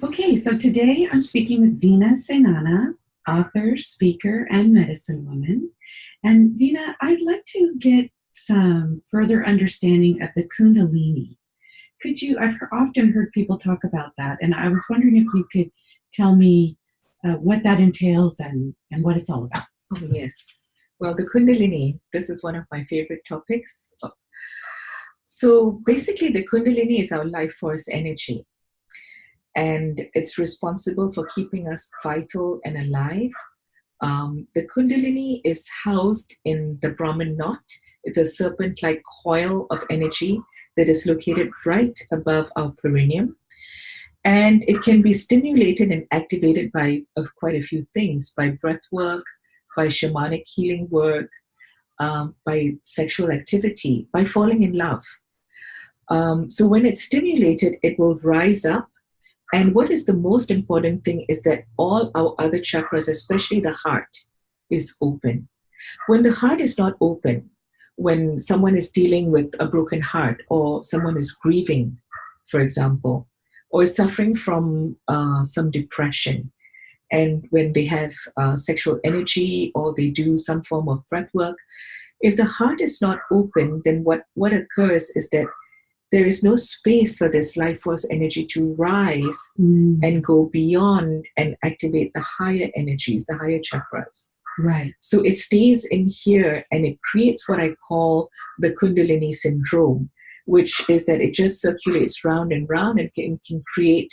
Okay, so today I'm speaking with Veenaa Saynana, author, speaker, and medicine woman. And Veena, I'd like to get some further understanding of the Kundalini. I've often heard people talk about that, and I was wondering if you could tell me what that entails and what it's all about. Oh, yes. Well, the Kundalini, this is one of my favorite topics. So basically, the Kundalini is our life force energy, and it's responsible for keeping us vital and alive. The Kundalini is housed in the Brahman knot. It's a serpent like coil of energy that is located right above our perineum. And it can be stimulated and activated by quite a few things, by breath work, by shamanic healing work, by sexual activity, by falling in love. So when it's stimulated, it will rise up. And what is the most important thing is that all our other chakras, especially the heart, is open. When the heart is not open, when someone is dealing with a broken heart or someone is grieving, for example, or is suffering from some depression, and when they have sexual energy or they do some form of breath work, if the heart is not open, then what occurs is that there is no space for this life force energy to rise and go beyond and activate the higher energies, the higher chakras. Right. So it stays in here and it creates what I call the Kundalini syndrome, which is that it just circulates round and round and can create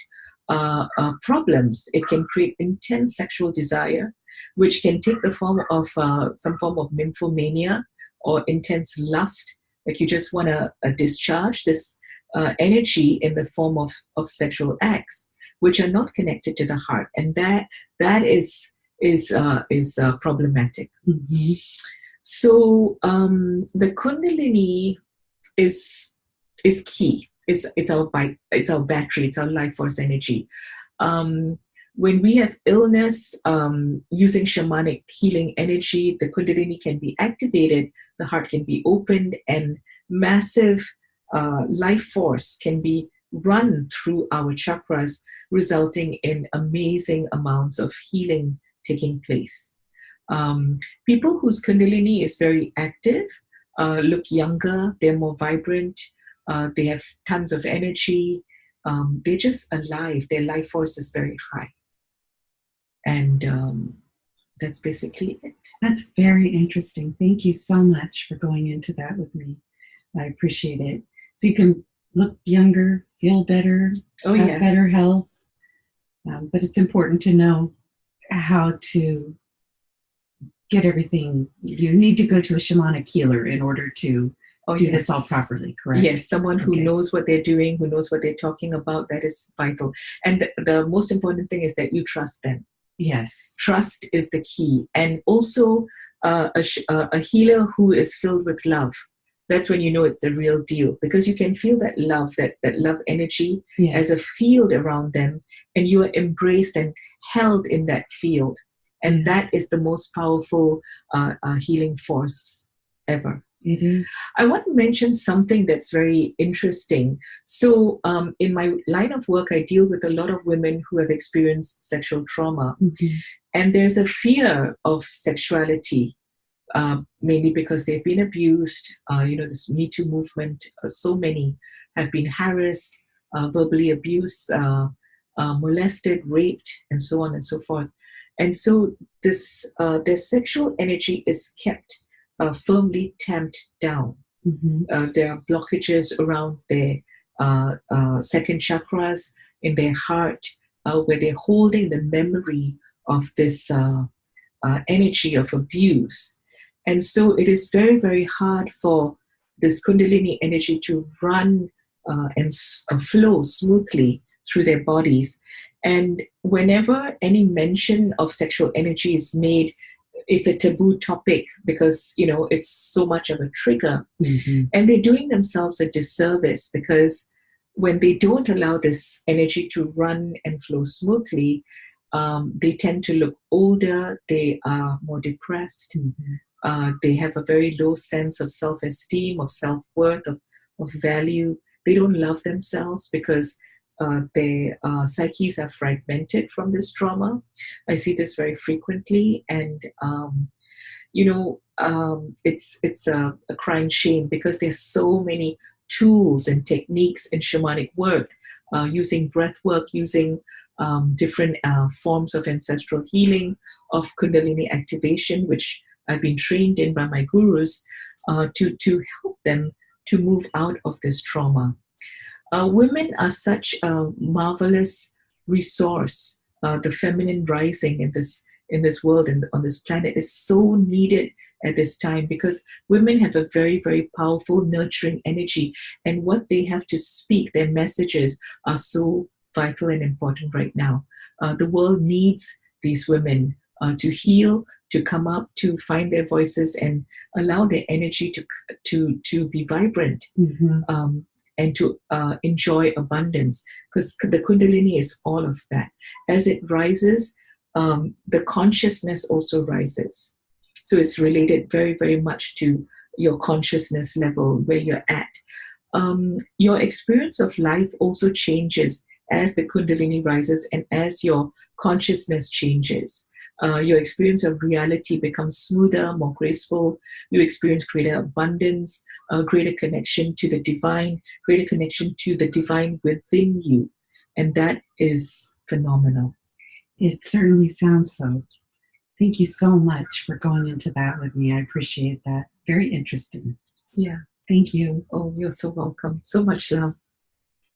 problems. It can create intense sexual desire, which can take the form of some form of nymphomania or intense lust. Like you just want to discharge this energy in the form of sexual acts, which are not connected to the heart, and that is problematic. Mm-hmm. So the Kundalini is key. It's our battery. It's our life force energy. When we have illness, using shamanic healing energy, the Kundalini can be activated, the heart can be opened, and massive life force can be run through our chakras, resulting in amazing amounts of healing taking place. People whose Kundalini is very active look younger, they're more vibrant, they have tons of energy, they're just alive, their life force is very high. And that's basically it. That's very interesting. Thank you so much for going into that with me. I appreciate it. So you can look younger, feel better, have better health. But it's important to know how to get everything. You need to go to a shamanic healer in order to do this all properly, correct? Yes, someone who knows what they're doing, who knows what they're talking about, that is vital. And the most important thing is that you trust them. Yes. Trust is the key. And also a healer who is filled with love. That's when you know it's a real deal, because you can feel that love, that love energy as a field around them, and you are embraced and held in that field. And that is the most powerful healing force ever. It is. I want to mention something that's very interesting. So in my line of work, I deal with a lot of women who have experienced sexual trauma. Mm-hmm. And there's a fear of sexuality, mainly because they've been abused. This Me Too movement, so many have been harassed, verbally abused, molested, raped, and so on and so forth. And so their sexual energy is kept firmly tamped down. Mm-hmm. There are blockages around their second chakras in their heart, where they're holding the memory of this energy of abuse. And so it is very, very hard for this Kundalini energy to run and flow smoothly through their bodies. And whenever any mention of sexual energy is made, it's a taboo topic because, it's so much of a trigger. Mm-hmm. And they're doing themselves a disservice, because when they don't allow this energy to run and flow smoothly, they tend to look older, they are more depressed, they have a very low sense of self-esteem, of self-worth, of value. They don't love themselves because their psyches are fragmented from this trauma. I see this very frequently, and it's a crying shame because there's so many tools and techniques in shamanic work, using breath work, using different forms of ancestral healing, of Kundalini activation, which I've been trained in by my gurus, to help them to move out of this trauma. Women are such a marvelous resource. The feminine rising in this world and on this planet is so needed at this time, because women have a very, very powerful nurturing energy, and what they have to speak, their messages, are so vital and important right now. The world needs these women to heal, to come up, to find their voices, and allow their energy to be vibrant. Mm-hmm. And to enjoy abundance, because the Kundalini is all of that. As it rises, the consciousness also rises. So it's related very, very much to your consciousness level, where you're at. Your experience of life also changes as the Kundalini rises and as your consciousness changes. Your experience of reality becomes smoother, more graceful. You experience greater abundance, greater connection to the divine, greater connection to the divine within you. And that is phenomenal. It certainly sounds so. Thank you so much for going into that with me. I appreciate that. It's very interesting. Yeah. Thank you. Oh, you're so welcome. So much love.